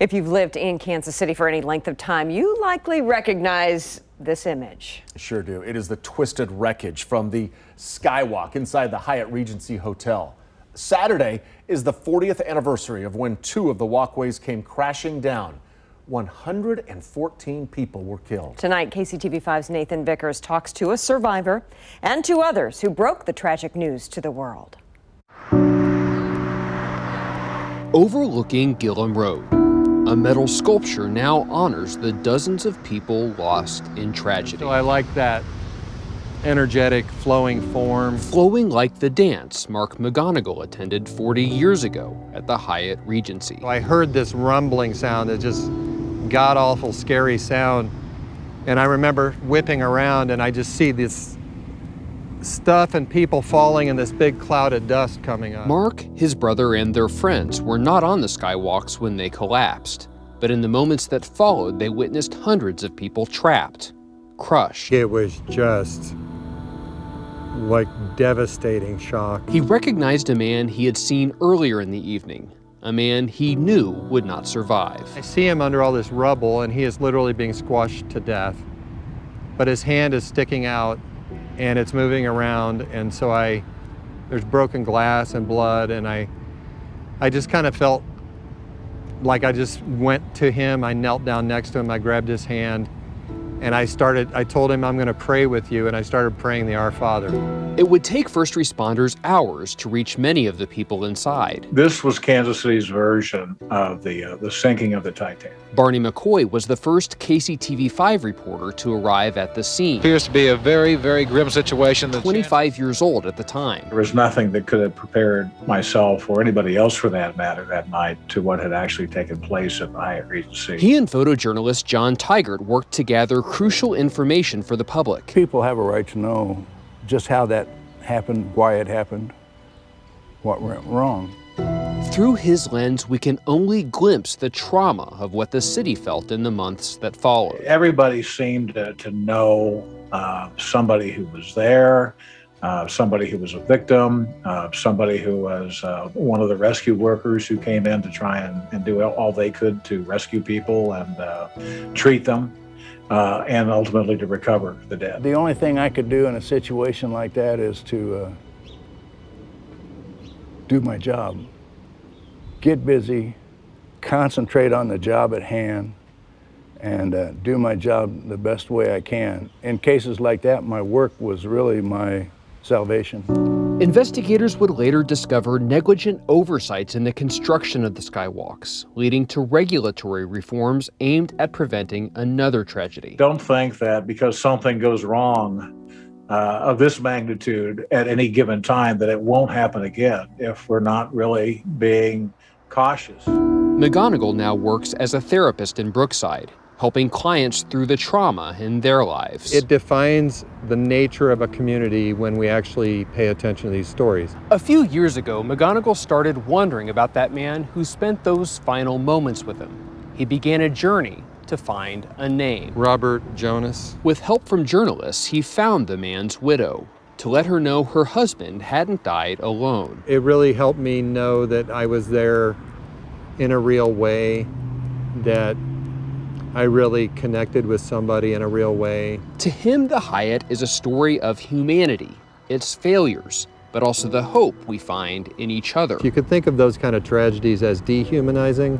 If you've lived in Kansas City for any length of time, you likely recognize this image. Sure do. It is the twisted wreckage from the Skywalk inside the Hyatt Regency Hotel. Saturday is the 40th anniversary of when two of the walkways came crashing down. 114 people were killed. Tonight, KCTV5's Nathan Vickers talks to a survivor and to others who broke the tragic news to the world. Overlooking Gillum Road, a metal sculpture now honors the dozens of people lost in tragedy. So I like that energetic, flowing form. Flowing like the dance Mark McGonigle attended 40 years ago at the Hyatt Regency. I heard this rumbling sound, that just god-awful, scary sound. And I remember whipping around and I just see this stuff and people falling and this big cloud of dust coming up. Mark, his brother, and their friends were not on the skywalks when they collapsed. But in the moments that followed, they witnessed hundreds of people trapped, crushed. It was just like devastating shock. He recognized a man he had seen earlier in the evening, a man he knew would not survive. I see him under all this rubble and he is literally being squashed to death. But his hand is sticking out and it's moving around, and so there's broken glass and blood, and I just kind of felt like I just went to him, I knelt down next to him, I grabbed his hand, and I told him, I'm gonna pray with you, and I started praying the Our Father. It would take first responders hours to reach many of the people inside. This was Kansas City's version of the sinking of the Titanic. Barney McCoy was the first KCTV5 reporter to arrive at the scene. Appears to be a very, very grim situation. 25 years old at the time. There was nothing that could have prepared myself or anybody else for that matter that night to what had actually taken place at the Hyatt Regency. He and photojournalist John Tigert worked to gather crucial information for the public. People have a right to know just how that happened, why it happened, what went wrong. Through his lens, we can only glimpse the trauma of what the city felt in the months that followed. Everybody seemed to know somebody who was there, somebody who was a victim, somebody who was one of the rescue workers who came in to try and do all they could to rescue people and treat them, and ultimately to recover the dead. The only thing I could do in a situation like that is to do my job. Get busy, concentrate on the job at hand, and do my job the best way I can. In cases like that, my work was really my salvation. Investigators would later discover negligent oversights in the construction of the skywalks, leading to regulatory reforms aimed at preventing another tragedy. Don't think that because something goes wrong of this magnitude at any given time that it won't happen again if we're not really being cautious. McGonigle now works as a therapist in Brookside, helping clients through the trauma in their lives. It defines the nature of a community when we actually pay attention to these stories. A few years ago, McGonigle started wondering about that man who spent those final moments with him. He began a journey to find a name. Robert Jonas. With help from journalists, he found the man's widow to let her know her husband hadn't died alone. It really helped me know that I was there in a real way, that I really connected with somebody in a real way. To him, the Hyatt is a story of humanity, its failures, but also the hope we find in each other. You could think of those kind of tragedies as dehumanizing,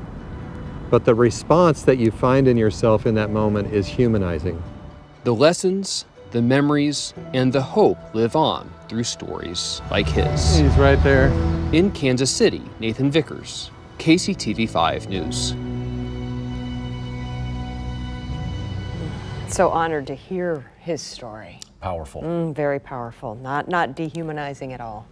but the response that you find in yourself in that moment is humanizing. The lessons, the memories, and the hope live on through stories like his. He's right there. In Kansas City, Nathan Vickers, KCTV5 News. So honored to hear his story. Powerful. Very powerful, not dehumanizing at all.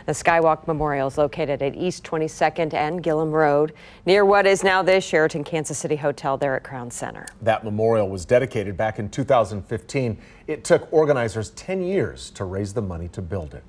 The Skywalk Memorial is located at East 22nd and Gillum Road, near what is now the Sheraton Kansas City Hotel there at Crown Center. That memorial was dedicated back in 2015. It took organizers 10 years to raise the money to build it.